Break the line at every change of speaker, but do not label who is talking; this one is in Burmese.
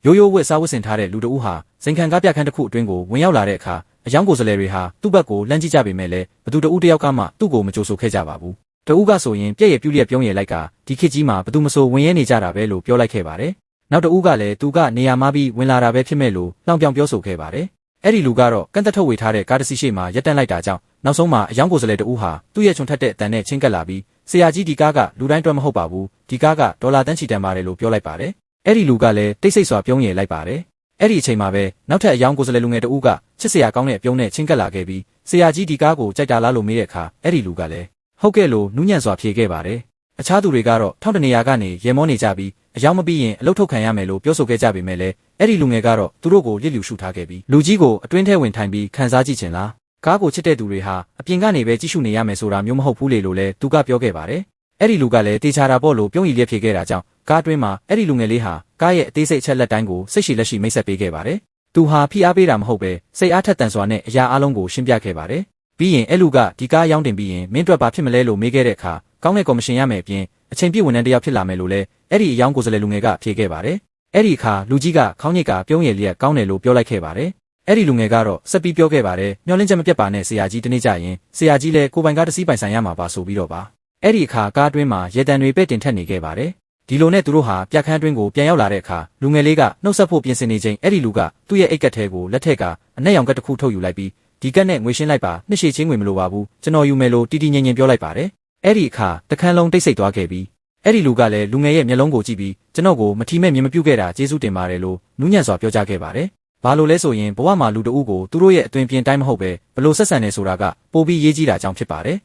ရိုးရိုးဝတ်စားဝတ်ဆင်ထားတဲ့လူတဦးဟာဇင်ခံကားပြခန်းတစ်ခုအတွင်းကိုဝင်ရောက်လာတဲ့အခါအယောင်ကိုယ်စားလှယ်တွေဟာသူ့ဘက်ကိုလှမ်းကြည့်ကြပေမဲ့လည်းဘသူတဦးတယောက်ကမှသူ့ကိုမကြိုဆိုခဲ့ကြပါဘူးတဦးကဆိုရင်ပြည့်ရပြူလျက်ပြုံးရလိုက်ကဒီခေတ်ကြီးမှာဘသူမဆိုဝင်ရဲနေကြတာပဲလို့ပြောလိုက်ခဲ့ပါတယ်နောက်တဦးကလည်းသူကနေရာမှားပြီးဝင်လာတာပဲဖြစ်မဲ့လို့လှောင်ပြောင်ပြောဆိုခဲ့ပါတယ်အဲ့ဒီလူကတော့ကန့်သက်ထုတ်ဝေထားတဲ့ကားတစ်စီးရှိမှရက်တန့်လိုက်တာကြောင့်နောက်ဆုံးမှာအယောင်ကိုယ်စားလှယ်တဦးဟာသူ့ရဲ့ချွန်ထက်တဲ့အတန်နဲ့ချင်းကပ်လာပြီးဆရာကြီးဒီကားကလူတိုင်းတွေ့မဟုတ်ပါဘူးဒီကားကဒေါ်လာတန်းချီတန်ပါတယ်လို့ပြောလိုက်ပါတယ်အဲ့ဒီလူကလည်းတိတ်ဆိတ်စွာပြုံးရလိုက်ပါတယ်အဲ့ဒီအချိန်မှာပဲနောက်ထပ်အယောင်ကိုယ်စားလှယ်လူငယ်တဦးကချစ်စရာကောင်းတဲ့အပြုံးနဲ့ချင်းကပ်လာခဲ့ပြီးဆရာကြီးဒီကားကိုကြိုက်တာလားလို့မေးတဲ့အခါအဲ့ဒီလူကလည်းဟုတ်ကဲ့လို့နူးညံ့စွာဖြေခဲ့ပါတယ်အခြားသူတွေကတော့ထောက်တနေရာကနေရေမောနေကြပြီးအယောင်မပြီးရင်အလုတ်ထုတ်ခံရမယ်လို့ပြောဆိုခဲ့ကြပေမဲ့လည်းအဲ့ဒီလူငယ်ကတော့သူတို့ကိုလစ်လျူရှုထားခဲ့ပြီးလူကြီးကိုအတွင်းထဲဝင်ထိုင်ပြီးခန်းစားကြည့်ချင်လားကားကိုချစ်တဲ့သူတွေဟာအပြင်ကနေပဲကြည့်ရှုနေရမယ်ဆိုတာမျိုးမဟုတ်ဘူးလေလို့လည်းသူကပြောခဲ့ပါတယ်အဲ့ဒီလူကလည်းတေချာတာပေါ့လို့ပြုံးရည်လျက်ဖြေခဲ့တာကြောင့်ကားတွင်းမှာအဲ့ဒီလူငယ်လေးဟာကားရဲ့အသေးစိတ်အချက်လက်တိုင်းကိုစိတ်ရှိလက်ရှိမိတ်ဆက်ပေးခဲ့ပါတယ်သူဟာဖိအားပေးတာမဟုတ်ပဲစိတ်အားထက်သန်စွာနဲ့အရာအလုံးကိုရှင်းပြခဲ့ပါတယ်ပြီးရင်အဲ့လူကဒီကားရောင်းတင်ပြီးရင်မင်းတို့ဘာဖြစ်မလဲလို့မေးခဲ့တဲ့အခါကောင်းတဲ့ကော်မရှင်ရမယ်အပြင်အချိန်ပြည့်ဝန်ထမ်းတစ်ယောက်ဖြစ်လာမယ်လို့လည်းအဲ့ဒီအယောင်ကိုယ်စားလှယ်လူငယ်ကဖြေခဲ့ပါတယ်အဲ့ဒီအခါလူကြီးကခေါင်းညိတ်ကပြုံးရည်လျက်ကောင်းတယ်လို့ပြောလိုက်ခဲ့ပါတယ်အဲ့ဒီလူငယ်ကတော့ဆက်ပြီးပြောခဲ့ပါတယ်မျောလင်းချက်မပြတ်ပါနဲ့ဆရာကြီးတနေ့ကျရင်ဆရာကြီးလည်းကိုပိုင်ကားတစ်စီးပိုင်ဆိုင်ရမှာပါဆိုပြီးတော့ပါအဲ့ဒီအခါကားအတွင်းမှာရေတံတွေပဲ့တင်ထက်နေခဲ့ပါတယ်ဒီလိုနဲ့သူတို့ဟာပြခန်းအတွင်းကိုပြန်ရောက်လာတဲ့အခါလူငယ်လေးကနှုတ်ဆက်ဖို့ပြင်ဆင်နေချိန်အဲ့ဒီလူကသူ့ရဲ့အိတ်ကက်ထဲကိုလက်ထက်ကအနက်ရောင်ကက်တစ်ခုထုတ်ယူလိုက်ပြီးဒီကက်နဲ့ငွေရှင်းလိုက်ပါနှစ်ရှည်ချင်းငွေမလိုပါဘူးကျွန်တော်ယူမယ်လို့တီတီငင်ငင်ပြောလိုက်ပါတယ်အဲ့ဒီအခါတခန်းလုံးတိတ်ဆိတ်သွားခဲ့ပြီးအဲ့ဒီလူကလည်းလူငယ်ရဲ့မျက်လုံးကိုကြည့်ပြီးကျွန်တော်ကိုမထီမဲ့မြင်မပြုတ်ခဲ့တာကျေးဇူးတင်ပါတယ်လို့နူးညံ့စွာပြောကြားခဲ့ပါတယ်ဘာလို့လဲဆိုရင်ဘဝမှာလူတဦးကိုသူတို့ရဲ့အတွင်ပြင်တိုင်းမဟုတ်ပဲဘလို့ဆက်ဆံနေဆိုတာကပိုပြီးရေးကြီးတာကြောင့်ဖြစ်ပါတယ်